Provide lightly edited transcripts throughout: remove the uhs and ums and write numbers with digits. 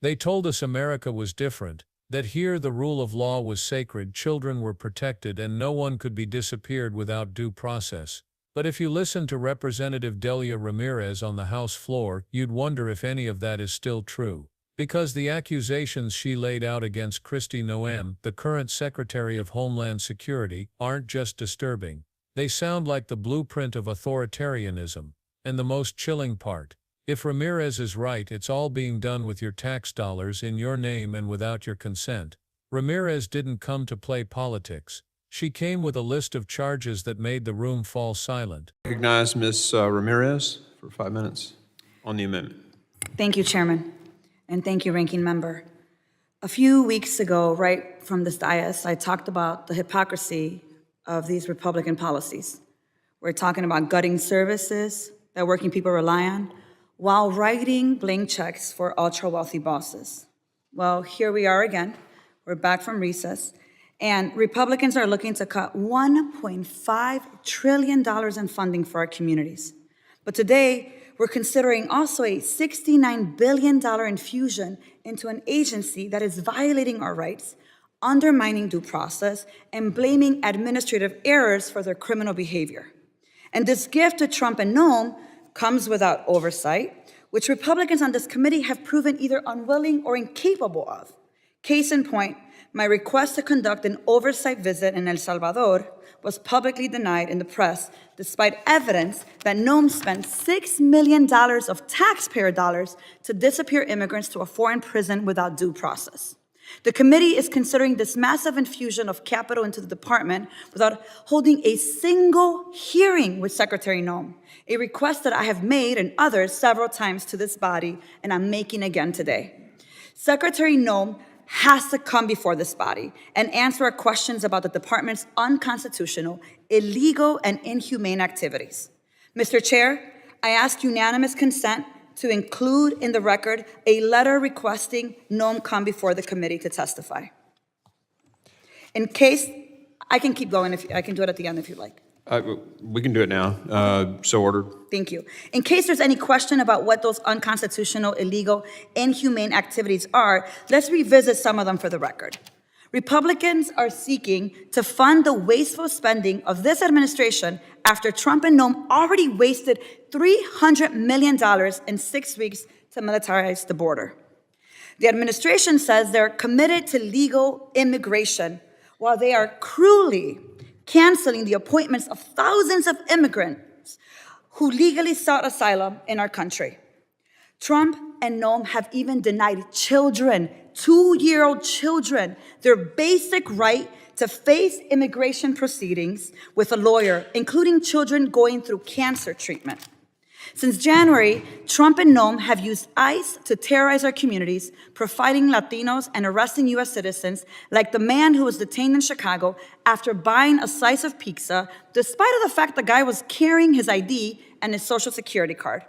They told us America was different, that here the rule of law was sacred, children were protected, and no one could be disappeared without due process. But if you listen to Representative Delia Ramirez on the House floor, you'd wonder if any of that is still true. Because the accusations she laid out against Kristi Noem, the current Secretary of Homeland Security, aren't just disturbing. They sound like the blueprint of authoritarianism. And the most chilling part, if Ramirez is right, it's all being done with your tax dollars in your name and without your consent. Ramirez didn't come to play politics. She came with a list of charges that made the room fall silent. Recognize Ms. Ramirez for 5 minutes on the amendment. Thank you, Chairman, and thank you, Ranking Member. A few weeks ago, right from this dais, I talked about the hypocrisy of these Republican policies. We're talking about gutting services that working people rely on, while writing blank checks for ultra-wealthy bosses. Well, here we are again. We're back from recess, and Republicans are looking to cut $1.5 trillion in funding for our communities. But today, we're considering also a $69 billion infusion into an agency that is violating our rights, undermining due process, and blaming administrative errors for their criminal behavior. And this gift to Trump and Noem comes without oversight, which Republicans on this committee have proven either unwilling or incapable of. Case in point, my request to conduct an oversight visit in El Salvador was publicly denied in the press, despite evidence that Noem spent $6 million of taxpayer dollars to disappear immigrants to a foreign prison without due process. The committee is considering this massive infusion of capital into the department without holding a single hearing with Secretary Noem, a request that I have made and others several times to this body, and I'm making again today. Secretary Noem has to come before this body and answer our questions about the department's unconstitutional, illegal, and inhumane activities. Mr. Chair, I ask unanimous consent to include in the record a letter requesting Noem come before the committee to testify. In case, I can keep going, I can do it at the end if you'd like. We can do it now. So ordered. Thank you. In case there's any question about what those unconstitutional, illegal, inhumane activities are, let's revisit some of them for the record. Republicans are seeking to fund the wasteful spending of this administration after Trump and Noem already wasted $300 million in 6 weeks to militarize the border. The administration says they're committed to legal immigration, while they are cruelly canceling the appointments of thousands of immigrants who legally sought asylum in our country. Trump and Noem have even denied children, 2-year-old children, their basic right to face immigration proceedings with a lawyer, including children going through cancer treatment. Since January, Trump and Noem have used ICE to terrorize our communities, profiling Latinos and arresting U.S. citizens, like the man who was detained in Chicago after buying a slice of pizza, despite of the fact the guy was carrying his ID and his Social Security card,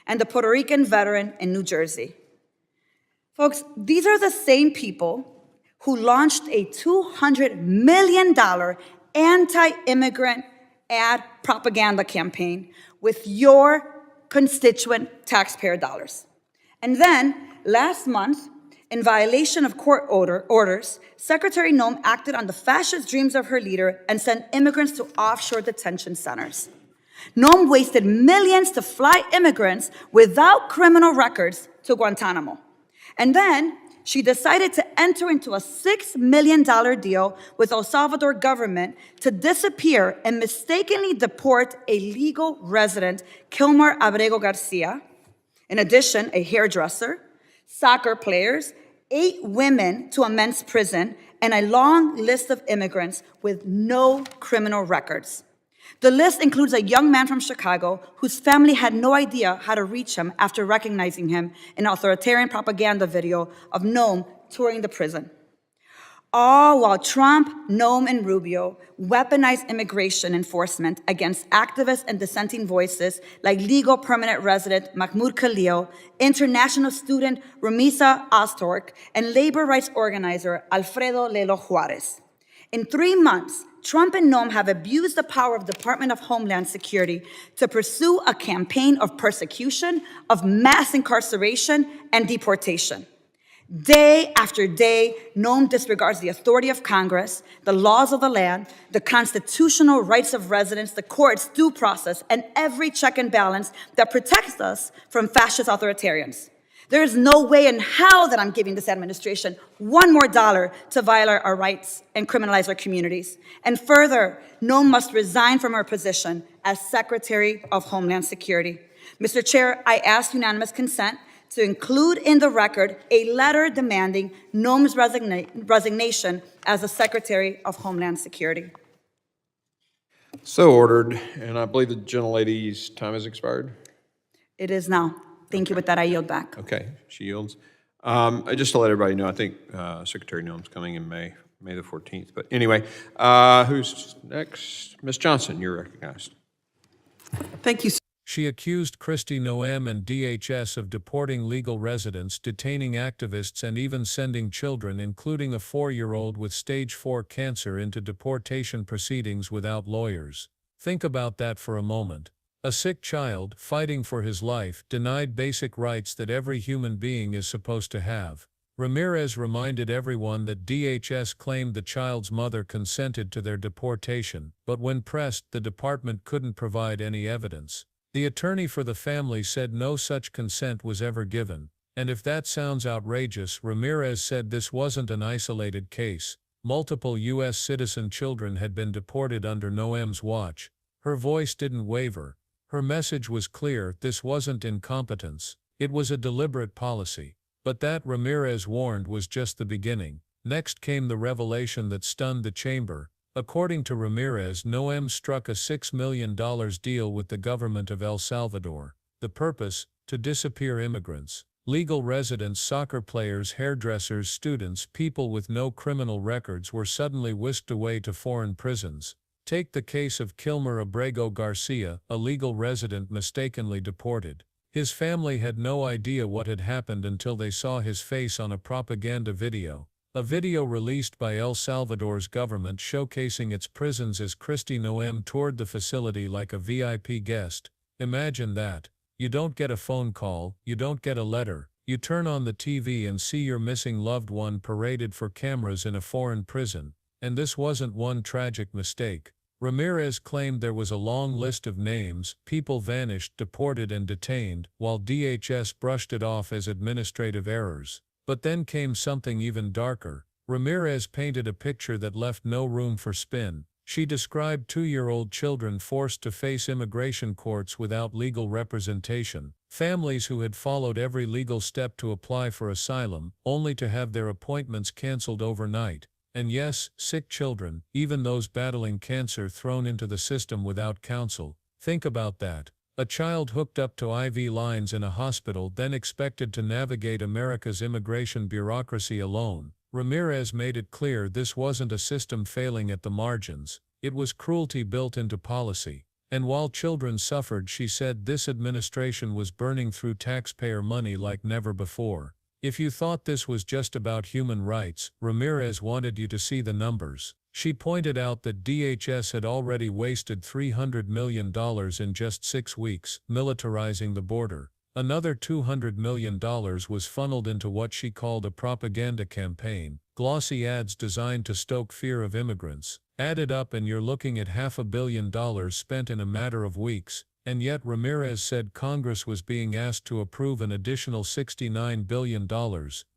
and the Puerto Rican veteran in New Jersey. Folks, these are the same people who launched a $200 million anti-immigrant ad propaganda campaign with your constituent taxpayer dollars. And then, last month, in violation of court orders, Secretary Noem acted on the fascist dreams of her leader and sent immigrants to offshore detention centers. Noem wasted millions to fly immigrants without criminal records to Guantanamo. And then she decided to enter into a $6 million deal with El Salvador government to disappear and mistakenly deport a legal resident, Kilmar Abrego Garcia, in addition, a hairdresser, soccer players, 8 women to a men's prison, and a long list of immigrants with no criminal records. The list includes a young man from Chicago whose family had no idea how to reach him after recognizing him in an authoritarian propaganda video of Noem touring the prison. All while Trump, Noem, and Rubio weaponized immigration enforcement against activists and dissenting voices like legal permanent resident Mahmoud Khalil, international student Rumisa Ostork, and labor rights organizer Alfredo Lelo Juarez. In 3 months, Trump and Noem have abused the power of the Department of Homeland Security to pursue a campaign of persecution, of mass incarceration, and deportation. Day after day, Noem disregards the authority of Congress, the laws of the land, the constitutional rights of residents, the court's due process, and every check and balance that protects us from fascist authoritarians. There is no way in hell that I'm giving this administration one more dollar to violate our rights and criminalize our communities. And further, Noem must resign from her position as Secretary of Homeland Security. Mr. Chair, I ask unanimous consent to include in the record a letter demanding Noem's resignation as the Secretary of Homeland Security. So ordered, and I believe the gentlelady's time has expired. It is now. Thank you. With that, I yield back. Okay, she yields. Just to let everybody know, I think Secretary Noem's coming in May the 14th. But anyway, who's next? Ms. Johnson, you're recognized. Thank you, sir. She accused Kristi Noem and DHS of deporting legal residents, detaining activists, and even sending children, including a 4-year-old with stage 4 cancer, into deportation proceedings without lawyers. Think about that for a moment. A sick child, fighting for his life, denied basic rights that every human being is supposed to have. Ramirez reminded everyone that DHS claimed the child's mother consented to their deportation, but when pressed, the department couldn't provide any evidence. The attorney for the family said no such consent was ever given, and if that sounds outrageous, Ramirez said this wasn't an isolated case. Multiple U.S. citizen children had been deported under Noem's watch. Her voice didn't waver. Her message was clear: this wasn't incompetence. It was a deliberate policy. But that, Ramirez warned, was just the beginning. Next came the revelation that stunned the chamber. According to Ramirez, Noem struck a $6 million deal with the government of El Salvador. The purpose? To disappear immigrants. Legal residents, soccer players, hairdressers, students, people with no criminal records were suddenly whisked away to foreign prisons. Take the case of Kilmer Abrego Garcia, a legal resident mistakenly deported. His family had no idea what had happened until they saw his face on a propaganda video. A video released by El Salvador's government showcasing its prisons as Kristi Noem toured the facility like a VIP guest. Imagine that. You don't get a phone call, you don't get a letter. You turn on the TV and see your missing loved one paraded for cameras in a foreign prison. And this wasn't one tragic mistake. Ramirez claimed there was a long list of names, people vanished, deported, and detained, while DHS brushed it off as administrative errors. But then came something even darker. Ramirez painted a picture that left no room for spin. She described 2-year-old children forced to face immigration courts without legal representation, families who had followed every legal step to apply for asylum, only to have their appointments canceled overnight. And yes, sick children, even those battling cancer, thrown into the system without counsel. Think about that. A child hooked up to IV lines in a hospital, then expected to navigate America's immigration bureaucracy alone. Ramirez made it clear this wasn't a system failing at the margins. It was cruelty built into policy. And while children suffered, she said this administration was burning through taxpayer money like never before. If you thought this was just about human rights, Ramirez wanted you to see the numbers. She pointed out that DHS had already wasted $300 million in just 6 weeks, militarizing the border. Another $200 million was funneled into what she called a propaganda campaign, glossy ads designed to stoke fear of immigrants. Added up and you're looking at $500 million spent in a matter of weeks. And yet Ramirez said Congress was being asked to approve an additional $69 billion.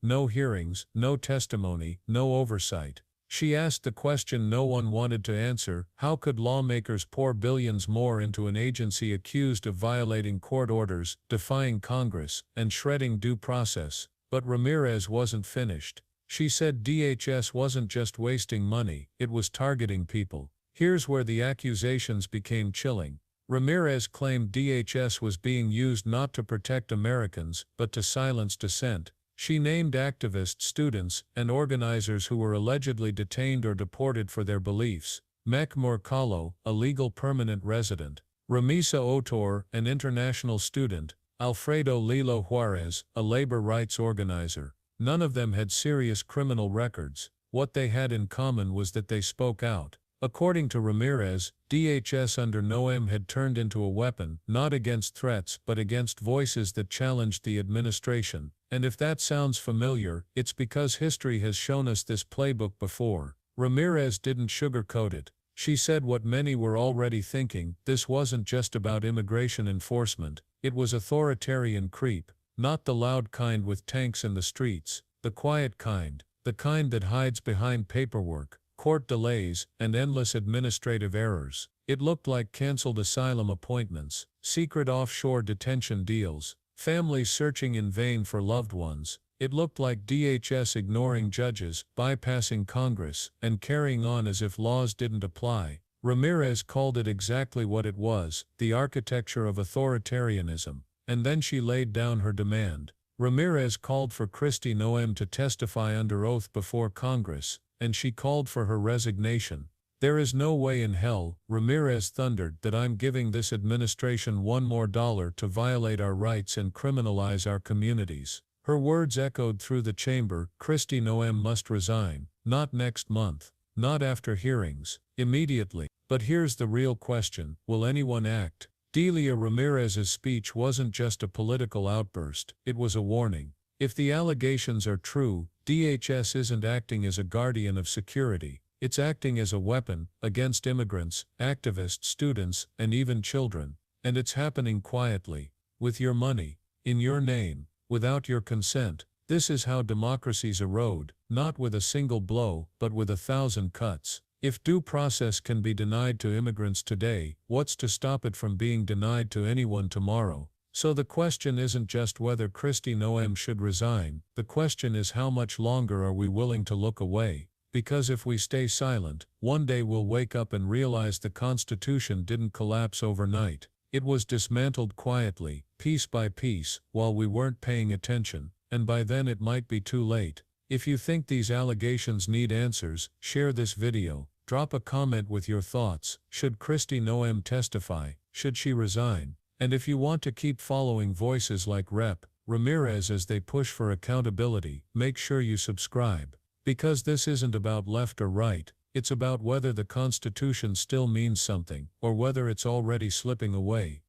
No hearings, no testimony, no oversight. She asked the question no one wanted to answer: how could lawmakers pour billions more into an agency accused of violating court orders, defying Congress, and shredding due process? But Ramirez wasn't finished. She said DHS wasn't just wasting money, it was targeting people. Here's where the accusations became chilling. Ramirez claimed DHS was being used not to protect Americans, but to silence dissent. She named activists, students, and organizers who were allegedly detained or deported for their beliefs. Mek Morcalo, a legal permanent resident. Ramisa Otor, an international student. Alfredo Lilo Juarez, a labor rights organizer. None of them had serious criminal records. What they had in common was that they spoke out. According to Ramirez, DHS under Noem had turned into a weapon, not against threats but against voices that challenged the administration. And if that sounds familiar, it's because history has shown us this playbook before. Ramirez didn't sugarcoat it. She said what many were already thinking: this wasn't just about immigration enforcement, it was authoritarian creep, not the loud kind with tanks in the streets, the quiet kind, the kind that hides behind paperwork, court delays, and endless administrative errors. It looked like canceled asylum appointments, secret offshore detention deals, families searching in vain for loved ones. It looked like DHS ignoring judges, bypassing Congress, and carrying on as if laws didn't apply. Ramirez called it exactly what it was: the architecture of authoritarianism. And then she laid down her demand. Ramirez called for Kristi Noem to testify under oath before Congress, and she called for her resignation. "There is no way in hell," Ramirez thundered, "that I'm giving this administration $1 more to violate our rights and criminalize our communities." Her words echoed through the chamber. Kristi Noem must resign. Not next month. Not after hearings. Immediately. But here's the real question: will anyone act? Delia Ramirez's speech wasn't just a political outburst, it was a warning. If the allegations are true, DHS isn't acting as a guardian of security. It's acting as a weapon against immigrants, activists, students, and even children. And it's happening quietly. With your money. In your name. Without your consent. This is how democracies erode, not with a single blow, but with 1,000 cuts. If due process can be denied to immigrants today, what's to stop it from being denied to anyone tomorrow? So the question isn't just whether Kristi Noem should resign, the question is how much longer are we willing to look away? Because if we stay silent, one day we'll wake up and realize the Constitution didn't collapse overnight. It was dismantled quietly, piece by piece, while we weren't paying attention, and by then it might be too late. If you think these allegations need answers, share this video. Drop a comment with your thoughts. Should Kristi Noem testify? Should she resign? And if you want to keep following voices like Rep. Ramirez as they push for accountability, make sure you subscribe. Because this isn't about left or right, it's about whether the Constitution still means something, or whether it's already slipping away.